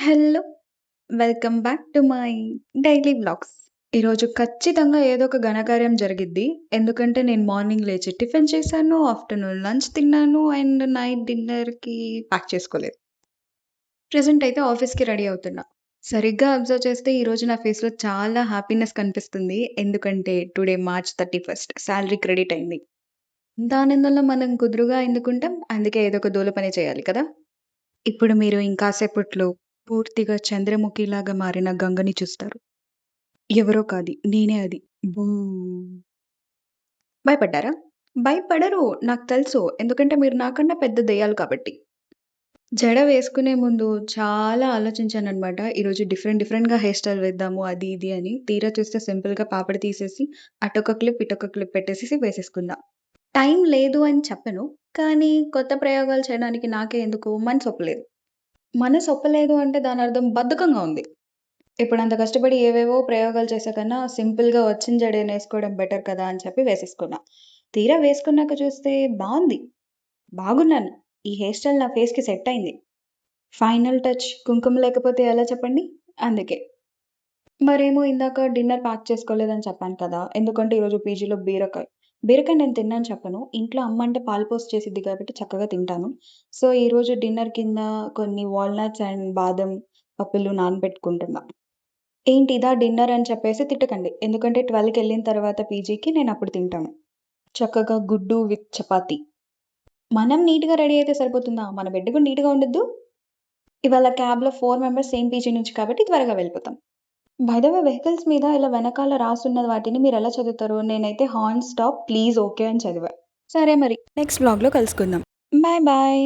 Hello! Welcome back to my daily vlogs. ఈరోజు ఖచ్చితంగా ఏదో ఒక ఘనకార్యం జరిగిద్ది. ఎందుకంటే నేను మార్నింగ్ లేచి టిఫిన్ చేశాను, ఆఫ్టర్‌నూన్ లంచ్ తిన్నాను అండ్ నైట్ డిన్నర్‌కి ప్యాక్ చేసుకోలేదు. ప్రెజెంట్ అయితే ఆఫీస్‌కి రెడీ అవుతున్నా. సరిగ్గా అబ్జర్వ్ చేస్తే ఈరోజు నా ఫేస్‌లో చాలా హ్యాపీనెస్ కనిపిస్తుంది. ఎందుకంటే టుడే మార్చ్ 31 సాలరీ క్రెడిట్ అయింది. ఇంత ఆనందంలో మనం కుదురుగా ఎందుకుంటాం? అందుకే ఏదో ఒక దూల పని చేయాలి కదా! ఇప్పుడు మీరు ఇంకాసేపట్లో పూర్తిగా చంద్రముఖిలాగా మారిన గంగని చూస్తారు. ఎవరో కాదు నేనే అది. బూ. భయపడ్డారా? భయపడరు. నాకు తెలుసు. ఎందుకంటే మీరు నాకన్నా పెద్ద దెయ్యాలు కాబట్టి. జడ వేసుకునే ముందు చాలా ఆలోచించాననమాట. ఈరోజు డిఫరెంట్‌గా హెయిర్ స్టైల్ వేద్దాము అది ఇది అని. తీరా చూస్తే సింపుల్‌గా పాపిడి తీసేసి అటొక క్లిప్, ఇటొక క్లిప్ పెట్టేసేసి వేసేసుకున్నా. టైం లేదు అని చెప్పను. కానీ కొత్త ప్రయోగాలు చేయడానికి నాకే ఎందుకో మనసొప్పలేదు. మనసొప్పలేదు అంటే దానర్థం బద్ధకంగా ఉంది. ఇప్పుడంత కష్టపడి ఏవేవో ప్రయోగాలు చేసే కన్నా సింపుల్‌గా వచ్చిన జడేనేసుకోవడం బెటర్ కదా! అని చెప్పి వేసేసుకున్నా. తీరా వేసుకున్నాక చూస్తే బావుంది. బాగున్నాను. ఈ హెయిర్ స్టైల్ నా ఫేస్‌కి సెట్ అయింది. ఫైనల్ టచ్ కుంకుమ లేకపోతే ఎలా చెప్పండి? అందుకే. మరేమో ఇందాక డిన్నర్ ప్యాక్ చేసుకోలేదని చెప్పాను కదా! ఎందుకంటే ఈరోజు పీజీలో బీరకాయ. బీరకాయ నేను తిననని చెప్పను. ఇంట్లో అమ్మ అంటే పాలు పోసి చేసిద్ది కాబట్టి చక్కగా తింటాను. సో, ఈరోజు డిన్నర్ కింద కొన్ని వాల్‌నట్స్ అండ్ బాదం పప్పులు నానబెట్టుకుంటున్నా. ఏంటి ఇదా డిన్నర్ అని చెప్పేసి తిట్టకండి. ఎందుకంటే 12కెళ్ళిన తర్వాత పీజీకి నేనప్పుడు తింటాను. చక్కగా గుడ్డు విత్ చపాతీ. మనం నీట్‌గా రెడీ అయితే సరిపోతుందా? మన బెడ్ కూడా నీట్‌గా ఉండొద్దు? ఇవాళ క్యాబ్‌లో 4 మెంబర్స్ సేమ్ పీజీ నుంచి కాబట్టి త్వరగా వెళ్ళిపోతాం. బై ద వే వెహికల్స్ మీద ఇలా వెనకాల రాసున్న వాటిని మీరెలా చదువుతారు? నేనైతే హార్న్ స్టాప్ ప్లీజ్ ఓకే అని చదివా. సరే మరి నెక్స్ట్ వ్లాగ్‌లో కలుసుకుందాం. Bye bye.